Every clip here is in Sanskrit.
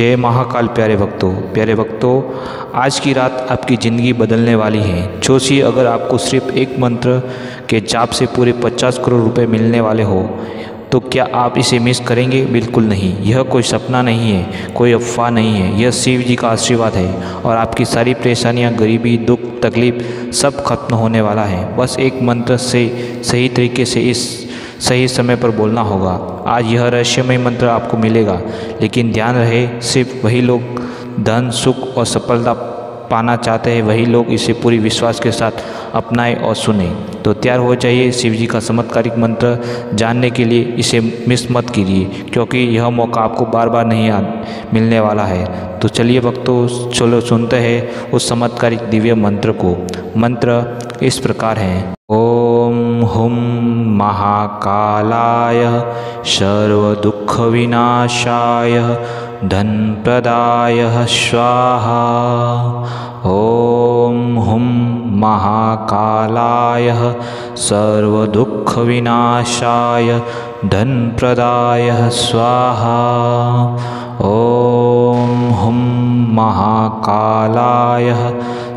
जय महाकाल। प्यारे भक्तों, आज की रात आपकी ज़िंदगी बदलने वाली है। सोचिए, अगर आपको सिर्फ एक मंत्र के जाप से पूरे 50 करोड़ रुपए मिलने वाले हो तो क्या आप इसे मिस करेंगे? बिल्कुल नहीं। यह कोई सपना नहीं है, कोई अफवाह नहीं है। यह शिव जी का आशीर्वाद है और आपकी सारी परेशानियां, गरीबी, दुख, तकलीफ सब खत्म होने वाला है। बस एक मंत्र से सही तरीके से इस सही समय पर बोलना होगा। आज यह रहस्यमय मंत्र आपको मिलेगा, लेकिन ध्यान रहे, सिर्फ वही लोग धन, सुख और सफलता पाना चाहते हैं, वही लोग इसे पूरी विश्वास के साथ अपनाएं और सुने। तो तैयार हो जाइए शिव जी का चमत्कारिक मंत्र जानने के लिए। इसे मिस मत कीजिए, क्योंकि यह मौका आपको बार बार नहीं मिलने वाला है। तो चलिए भक्तों, चलो सुनते हैं उस चमत्कारिक दिव्य मंत्र को। मंत्र इस प्रकार है। ओम हुम महाकालाय सर्व दुख विनाशाय धनप्रदाय स्वाहा। ओम हुम महाकालाय सर्व दुख विनाशाय धनप्रदाय स्वाहा। ओम हुम महाकालाय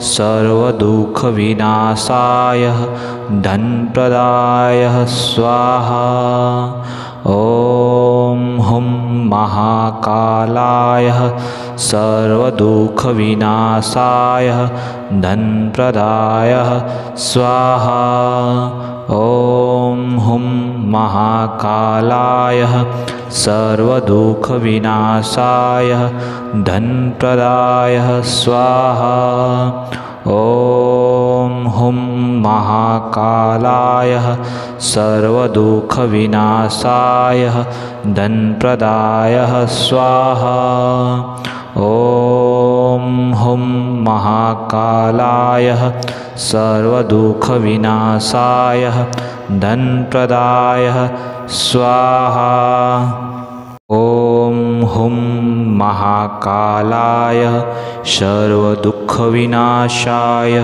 सर्व दुख विनाशाय धनप्रदाय स्वाहा। ओम हुम महाकालाय सर्व दुख विनाशाय धनप्रदाय स्वाहा। ओम हुम महाकालाय सर्व दुख विनाशाय धनप्रदाय स्वाहा। ओम हुम महाकालाय सर्व दुख विनाशाय धनप्रदाय स्वाहा। ओम हुम महाकालाय सर्व दुख विनाशाय धनप्रदाय स्वाहा। ओम हुम महाकालाय सर्व दुख विनाशाय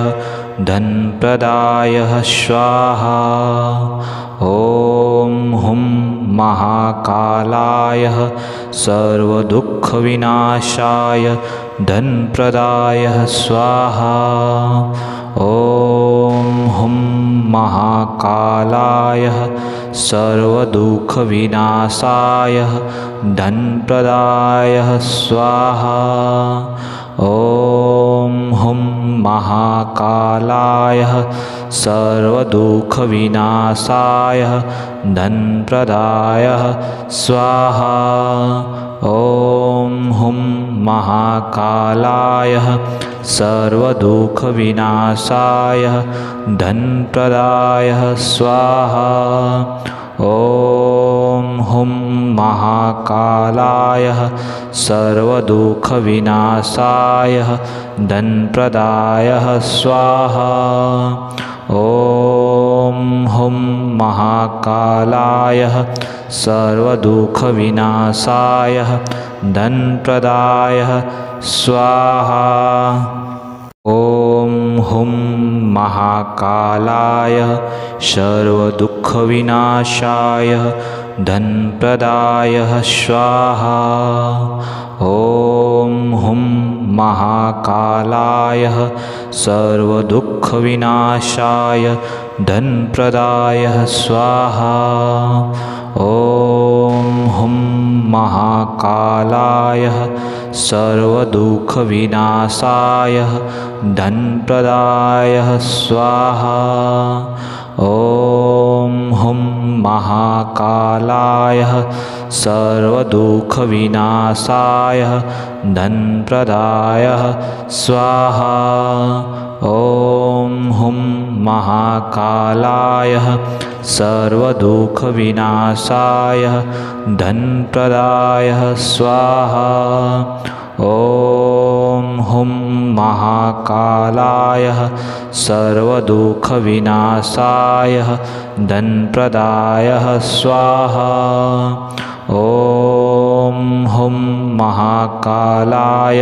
धनप्रदाय स्वाहा। ओम हुम महाकालाय सर्व दुख विनाशाय धनप्रदाय स्वाहा। ओम हुम महाकालाय सर्व दुख विनाशाय धनप्रदाय स्वाहा। ओम हुम महाकालाय सर्व दुख विनाशाय धनप्रदाय स्वाहा। ओम हुम महाकालाय सर्व दुख विनाशाय धनप्रदाय स्वाहा। ओम हुम महाकालाय सर्व दुख विनाशाय धनप्रदाय स्वाहा। ओम हुम महाकालाय सर्व दुख विनाशाय धनप्रदाय स्वाहा। ओम हुम महाकालाय सर्व दुख विनाशाय धनप्रदाय स्वाहा। ओम हुम महाकालाय सर्व दुख विनाशाय धनप्रदाय स्वाहा। ओम हुम महाकालाय सर्व दुख विनाशाय धनप्रदाय स्वाहा। ओम हुम महाकालाय सर्व दुख विनाशाय धनप्रदाय स्वाहा। ओम हुम महाकालाय सर्व दुख विनाशाय धनप्रदाय स्वाहा। ओम हुम महाकालाय सर्व दुख विनाशाय धनप्रदाय स्वाहा। ओम हुम महाकालाय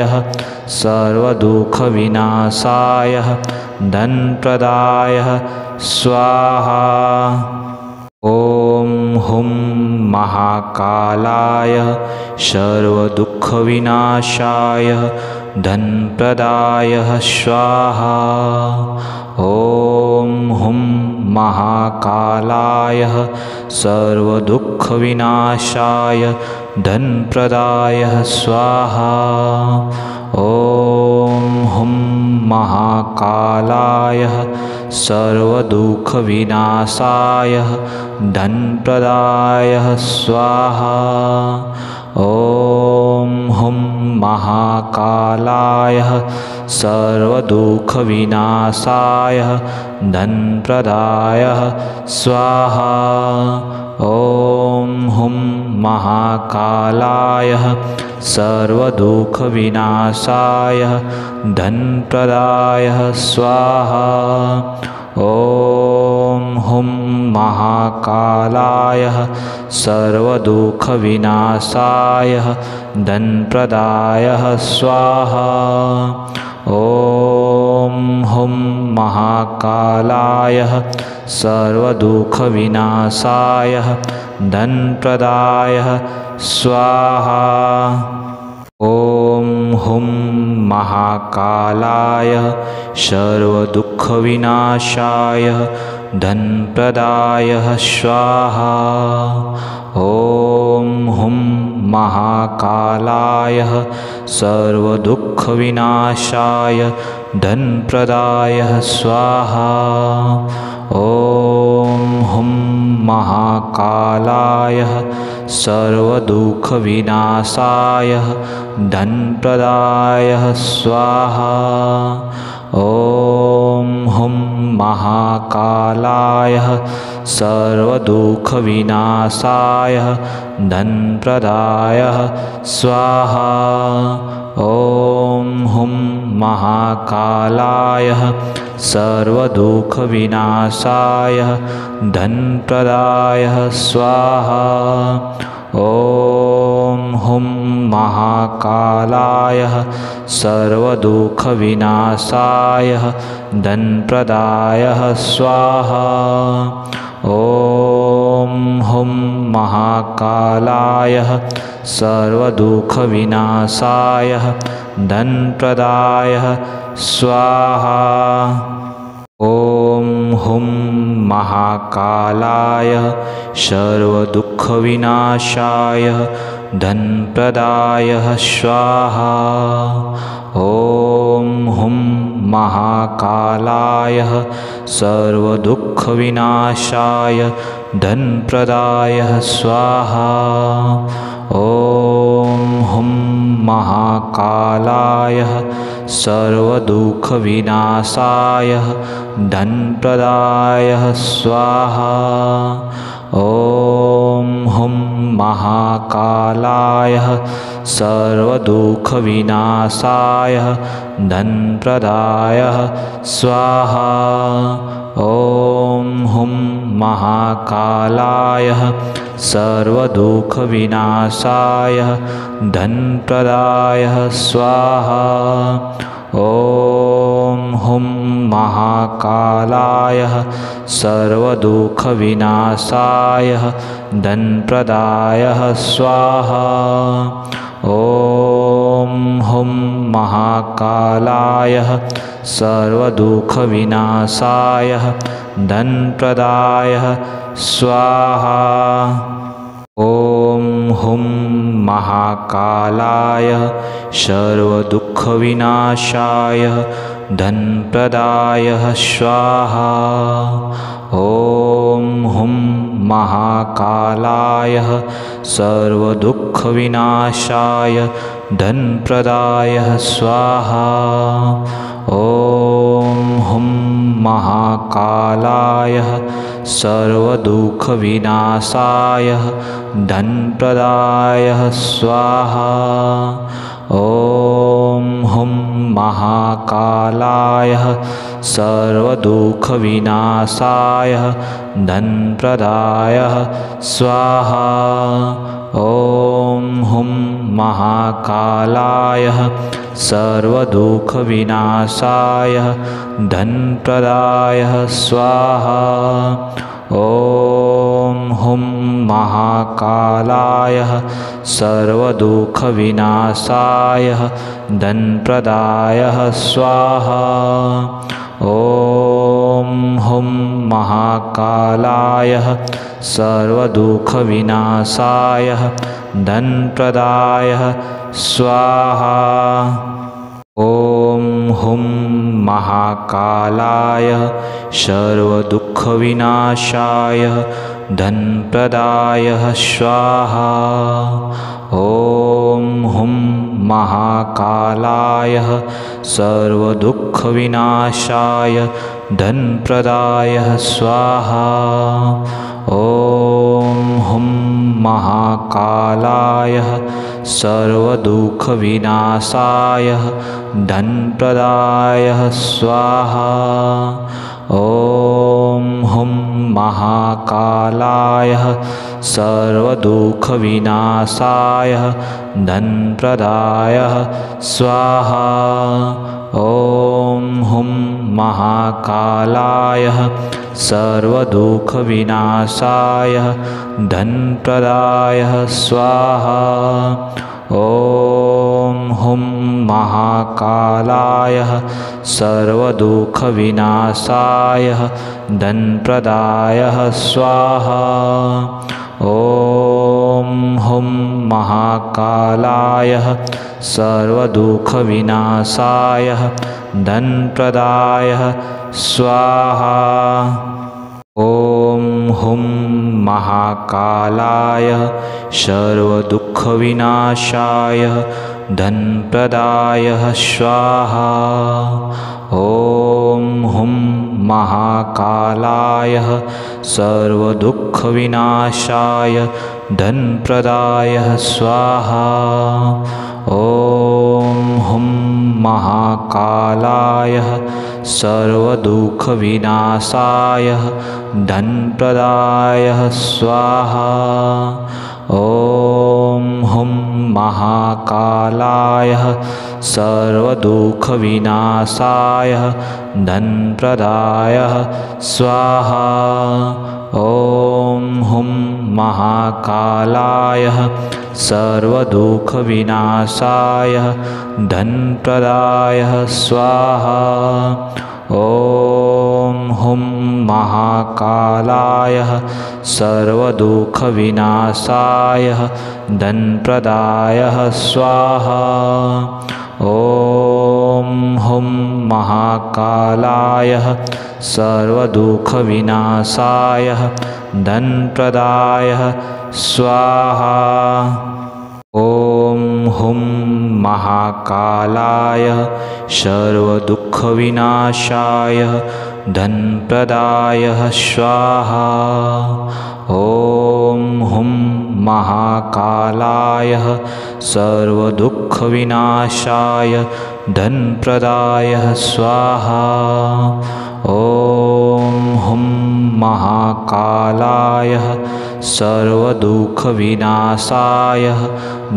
सर्व दुख विनाशाय धनप्रदाय स्वाहा। ॐ हुं महाकालाय सर्वदुःखविनाशाय धनप्रदाय स्वाहा। ॐ हुं महाकालाय सर्वदुःखविनाशाय धनप्रदाय स्वाहा। ॐ हुं महाकालाय सर्वदुःखविनाशाय धनप्रदाय स्वाहा। ॐ हुं महाकालाय सर्वदुःखविनाशाय धनप्रदाय स्वाहा। ॐ हुं महाकालाय सर्वदुःखविनाशाय धनप्रदाय स्वाहा। ॐ हुं महाकालाय सर्वदुःखविनाशाय धनप्रदाय स्वाहा। ॐ हुं महाकालाय सर्वदुःखविनाशाय धनप्रदाय स्वाहा। ॐ हुं महाकालाय सर्वदुःखविनाशाय धनप्रदाय स्वाहा। ॐ हुं महाकालाय सर्वदुःखविनाशाय धनप्रदाय स्वाहा। ॐ हुं महाकालाय सर्वदुःखविनाशाय धनप्रदाय स्वाहा। ॐ हुं महाकालाय सर्वदुःखविनाशाय धनप्रदाय स्वाहा। ॐ हुं महाकालाय सर्वदुःखविनाशाय धनप्रदाय स्वाहा। ॐ हुं महाकालाय सर्वदुःखविनाशाय धनप्रदाय स्वाहा। ॐ हुं महाकालाय सर्वदुःखविनाशाय धनप्रदाय स्वाहा। ॐ हुं महाकालाय सर्वदुःखविनाशाय धनप्रदाय स्वाहा। ॐ हुं महाकालाय सर्वदुःखविनाशाय धनप्रदाय स्वाहा। ॐ हुं महाकालाय सर्वदुःखविनाशाय धनप्रदाय स्वाहा। ॐ हुं महाकालाय सर्वदुःखविनाशाय धनप्रदाय स्वाहा। ॐ हुं महाकालाय सर्वदुःखविनाशाय धनप्रदाय स्वाहा। ॐ हुं महाकालाय सर्वदुःखविनाशाय धनप्रदाय स्वाहा। ॐ हुं महाकालाय सर्वदुःखविनाशाय धनप्रदाय स्वाहा। ॐ हुं महाकालाय सर्वदुःखविनाशाय धनप्रदाय स्वाहा। ॐ हुं महाकालाय सर्वदुःखविनाशाय धनप्रदाय स्वाहा। ॐ हुं महाकालाय सर्वदुःखविनाशाय धनप्रदाय स्वाहा। ॐ हुं महाकालाय सर्वदुःखविनाशाय धनप्रदाय स्वाहा। ॐ हुं महाकालाय सर्वदुःखविनाशाय धनप्रदाय स्वाहा। ॐ हुं महाकालाय सर्वदुःखविनाशाय धनप्रदाय स्वाहा। ॐ हुं महाकालाय सर्वदुःखविनाशाय धनप्रदाय स्वाहा। ॐ हुं महाकालाय सर्वदुःखविनाशाय धनप्रदाय स्वाहा। ॐ हुं महाकालाय सर्वदुःखविनाशाय धनप्रदाय स्वाहा। ॐ हुं महाकालाय सर्वदुःखविनाशाय धनप्रदाय स्वाहा। ॐ हुं महाकालाय सर्वदुःखविनाशाय धनप्रदाय स्वाहा। ॐ हुं महाकालाय सर्वदुःखविनाशाय धनप्रदाय स्वाहा। ॐ हुं महाकालाय सर्वदुःखविनाशाय धनप्रदाय स्वाहा। ॐ हुं महाकालाय सर्वदुःखविनाशाय धनप्रदाय स्वाहा। ॐ हुं महाकालाय सर्वदुःखविनाशाय धनप्रदाय स्वाहा। ॐ हुं महाकालाय सर्वदुःखविनाशाय धनप्रदाय स्वाहा। ॐ हुं महाकालाय सर्वदुःखविनाशाय धनप्रदाय स्वाहा। ॐ हुं महाकालाय सर्वदुःखविनाशाय धनप्रदाय स्वाहा। ॐ हुं महाकालाय सर्वदुःखविनाशाय धनप्रदाय स्वाहा। ॐ हुं महाकालाय सर्वदुःखविनाशाय धनप्रदाय स्वाहा। ॐ हुं महाकालाय सर्वदुःखविनाशाय धनप्रदाय स्वाहा। ॐ हुं महाकालाय सर्वदुःखविनाशाय धनप्रदाय स्वाहा। ॐ हुं महाकालाय सर्वदुःखविनाशाय धनप्रदाय स्वाहा। ॐ हुं महाकालाय सर्वदुःखविनाशाय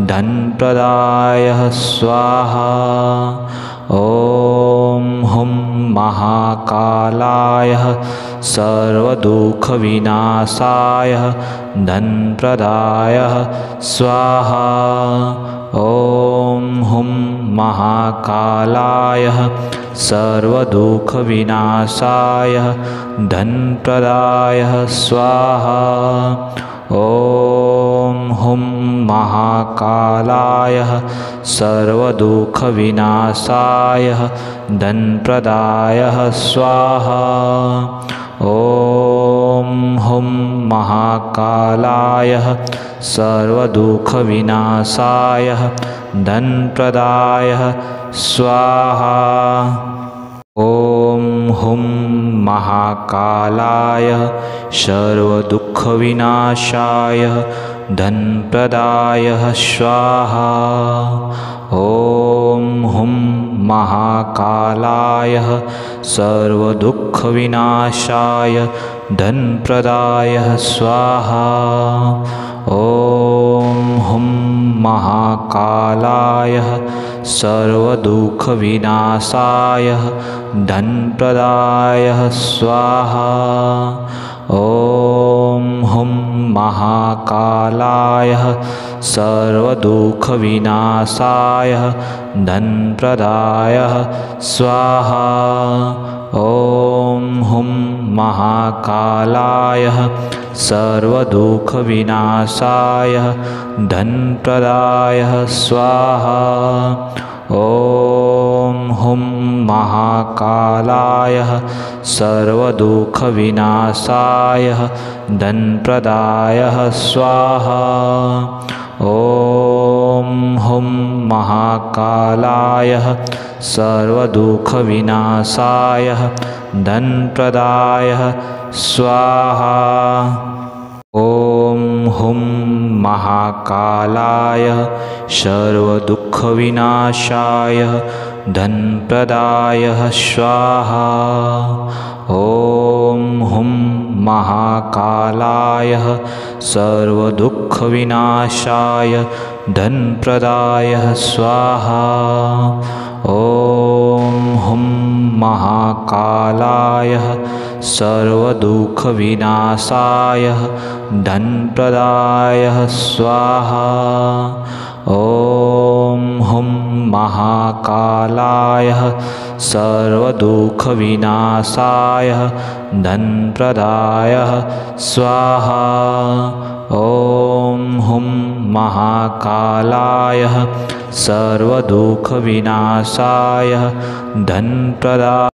धनप्रदाय स्वाहा। ॐ हुं महाकालाय सर्वदुःखविनाशाय धनप्रदाय स्वाहा। ॐ हुं महाकालाय सर्वदुःखविनाशाय धनप्रदाय स्वाहा। ॐ हुं महाकालाय सर्वदुःखविनाशाय धनप्रदाय स्वाहा। ॐ हुं महाकालाय सर्वदुःखविनाशाय धनप्रदाय स्वाहा। ॐ हुं महाकालाय सर्वदुःखविनाशाय धनप्रदाय स्वाहा। ॐ हुं महाकालाय सर्वदुःखविनाशाय धनप्रदाय स्वाहा। ॐ हुं महाकालाय सर्वदुःखविनाशाय धनप्रदाय स्वाहा। ॐ हुं महाकालाय सर्वदुःखविनाशाय धनप्रदाय स्वाहा। ॐ हुं महाकालाय सर्वदुःखविनाशाय धनप्रदाय स्वाहा। ॐ हुं महाकालाय सर्वदुःखविनाशाय धनप्रदाय स्वाहा। ॐ हुं महाकालाय सर्वदुःखविनाशाय धनप्रदाय स्वाहा। ॐ हुं महाकालाय सर्वदुःखविनाशाय धनप्रदाय स्वाहा। ॐ हुं महाकालाय सर्वदुःखविनाशाय धनप्रदाय स्वाहा। ॐ हुं महाकालाय सर्वदुःखविनाशाय धनप्रदाय स्वाहा। ॐ हुं महाकालाय सर्वदुःखविनाशाय धनप्रदाय स्वाहा। ॐ हुं महाकालाय सर्वदुःखविनाशाय धनप्रदाय